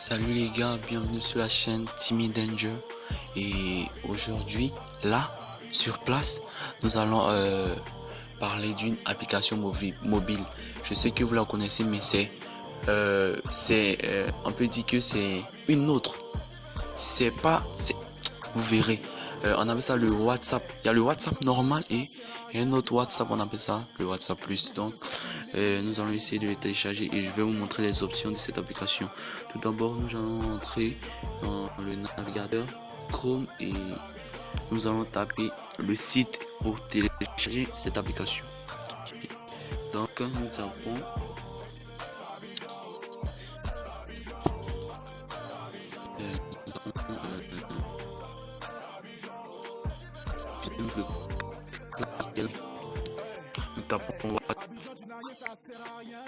Salut les gars, bienvenue sur la chaîne Timmy Danger. Et aujourd'hui, là, sur place, nous allons parler d'une application mobile. Je sais que vous la connaissez, mais on peut dire que c'est une autre. Vous verrez. On appelle ça le WhatsApp. Il y a le WhatsApp normal et un autre WhatsApp, on appelle ça le WhatsApp Plus. Donc, nous allons essayer de le télécharger et je vais vous montrer les options de cette application. Tout d'abord, nous allons entrer dans le navigateur Chrome et nous allons taper le site pour télécharger cette application. Donc, nous tapons nous tapons WhatsApp sur Maladiva.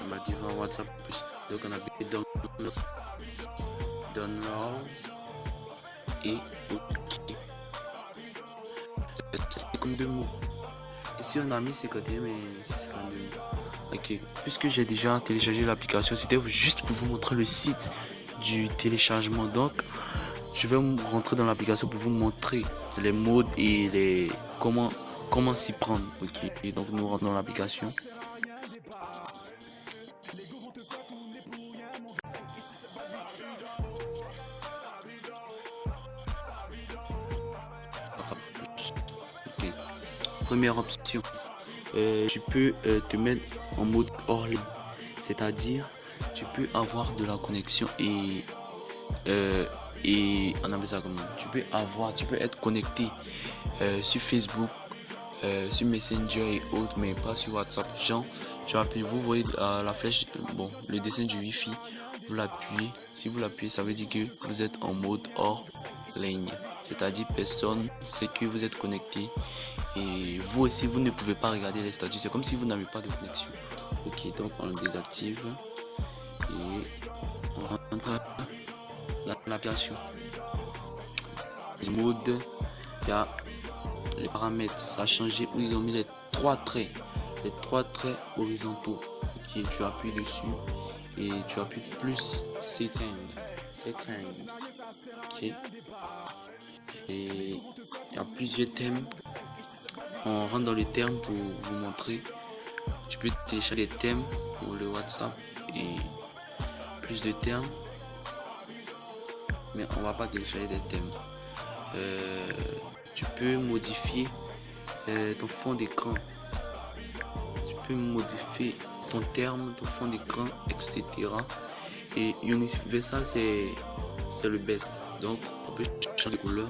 Maladiva WhatsApp plus. Donc on a fait download et OK. C'est 52 mots. Ici on a mis 51 mais c'est 52 mots. Ok, puisque j'ai déjà téléchargé l'application, c'était juste pour vous montrer le site du téléchargement. Donc je vais rentrer dans l'application pour vous montrer les modes et les comment s'y prendre. Ok, et donc nous rentrons dans l'application. Okay. Première option, tu peux te mettre en mode hors ligne, c'est-à-dire tu peux avoir de la connexion et on appelle ça comment, tu peux être connecté sur Facebook, sur Messenger et autres, mais pas sur WhatsApp. Genre, vous voyez la flèche, bon, le dessin du Wi-Fi, vous l'appuyez. Si vous l'appuyez, ça veut dire que vous êtes en mode hors ligne, c'est-à-dire personne sait que vous êtes connecté et vous aussi vous ne pouvez pas regarder les statuts. C'est comme si vous n'avez pas de connexion. Ok, donc on le désactive et on rentre dans l'application. Mode, il y a les paramètres, ça a changé où ils ont mis les trois traits horizontaux. Ok, tu appuies dessus et tu appuies plus setting. Ok, et il y a plusieurs thèmes. On rentre dans les termes pour vous montrer. Tu peux télécharger des thèmes pour le WhatsApp et plus de termes, mais on va pas télécharger des thèmes. Tu peux modifier ton fond d'écran, tu peux modifier ton terme, ton fond d'écran, etc. Et Universal c'est le best, donc on peut changer de couleur.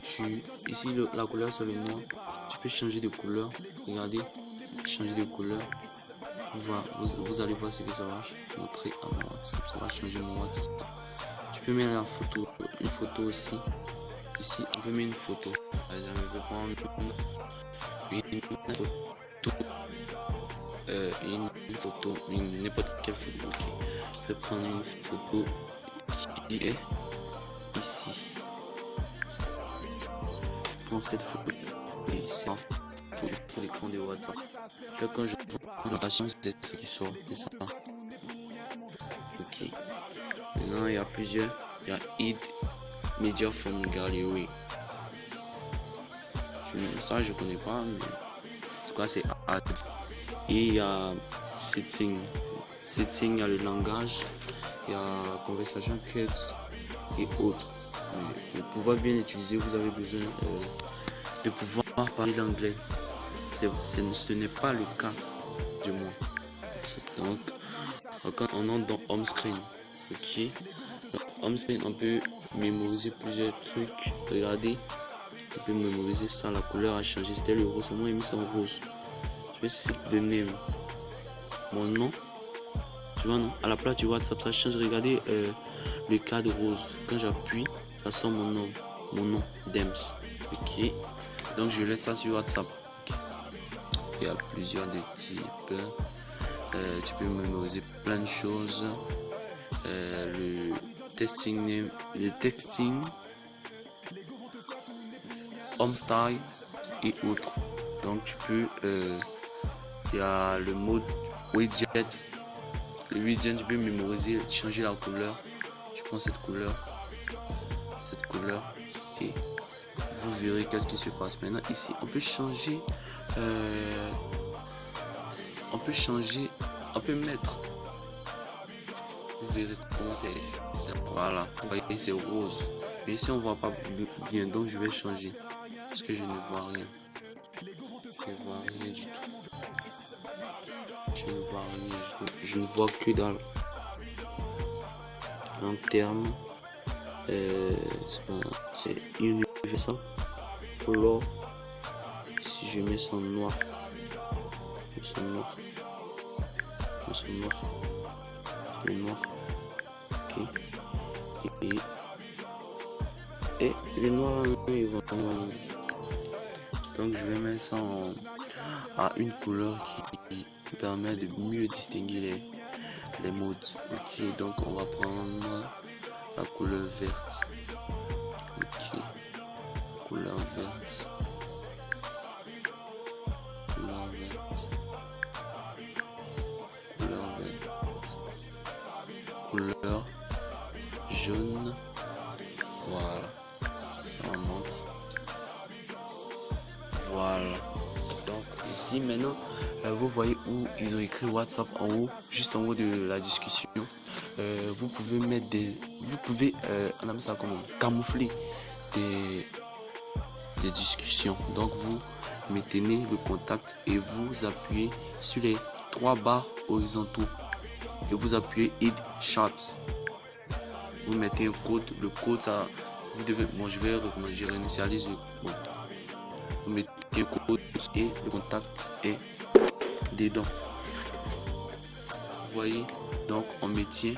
Ici la couleur c'est le noir, tu peux changer de couleur. Regardez, changer de couleur. Vous allez voir ce que ça va montrer à mon WhatsApp, ça va changer mon WhatsApp. Tu peux mettre une photo aussi. Ici on peut mettre une photo, par exemple je vais prendre n'importe quelle photo. Okay. Je vais prendre une photo qui est ici. Je prends cette photo et c'est en photo pour l'écran de WhatsApp. Quand je prends l'application, c'est ce qui sort, c'est ça. Ok, maintenant il y a plusieurs, il y a Hide Media from Gallery. Ça je connais pas, mais en tout cas c'est Add. Et il y a Setting, il y a le langage, il y a conversation kids et autres. Mais pour pouvoir bien utiliser, vous avez besoin de pouvoir parler l'anglais. Ce n'est pas le cas de moi. Donc quand on entre dans Home Screen, ok, dans Home Screen on peut mémoriser plusieurs trucs. Regardez, Je peux mémoriser ça. La couleur a changé. C'était le rose. Moi, j'ai mis ça en rose. Je vais set the name. Mon nom. Tu vois, non? À la place du WhatsApp, ça change. Regardez le cadre rose. Quand j'appuie, ça sort mon nom. Mon nom, Dems. Ok. Donc, je laisse ça sur WhatsApp. Okay. Il y a plusieurs des types. Tu peux mémoriser plein de choses. Le testing name, le texting, home style et autres. Donc tu peux, il y a le mode widget. Le widget, tu peux mémoriser, changer la couleur. Tu prends cette couleur et vous verrez qu'est-ce qui se passe. Maintenant ici, on peut changer, on peut mettre. Vous verrez comment c'est. Voilà, vous voyez, c'est rose. Mais ici, on voit pas bien, donc je vais changer. Parce que je ne vois rien. Je ne vois rien du tout. Je ne vois rien du tout. Je ne vois que dalle. En termes, c'est universal. Color. Si je mets ça en noir. Le noir. Ok. Et les noirs ils vont. Donc je vais mettre ça à une couleur qui permet de mieux distinguer les modes. Ok, donc on va prendre la couleur verte. Ok, couleur verte. Couleur jaune. Voilà, on montre. Voilà, donc ici maintenant vous voyez où ils ont écrit WhatsApp en haut, juste en haut de la discussion. Vous pouvez mettre on appelle ça comment, camoufler des discussions. Donc vous maintenez le contact et vous appuyez sur les 3 barres horizontaux et vous appuyez Hit Chat. Vous mettez un code, le code ça vous devez, bon je vais recommencer, je réinitialise le bon. Vous mettez un code et le contact est dedans. Vous voyez, donc on maintient,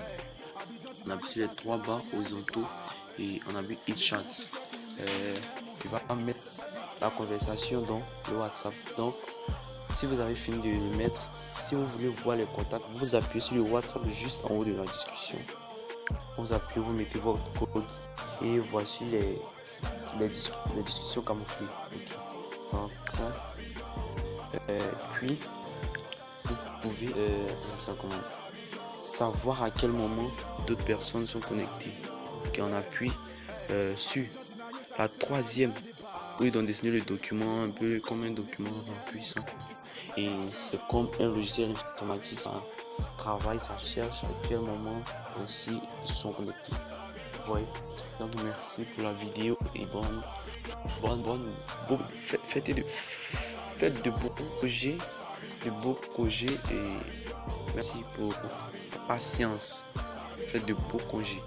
on appuie sur les 3 barres horizontaux et on appuie Hit Chat. Tu vas mettre la conversation dans le WhatsApp. Donc si vous avez fini de le mettre, si vous voulez voir les contacts, vous appuyez sur le WhatsApp juste en haut de la discussion. Vous appuyez, vous mettez votre code et voici les discussions camouflées. Okay. Donc, puis vous pouvez savoir à quel moment d'autres personnes sont connectées. Okay, on appuie sur la 3e où ils ont dessiné le document un peu comme un document puissant. Et c'est comme un logiciel informatique, ça travaille, ça cherche à quel moment aussi ils se sont connectés. Vous voyez. Donc merci pour la vidéo et faites de beaux projets et merci pour la patience. Faites de beaux congés.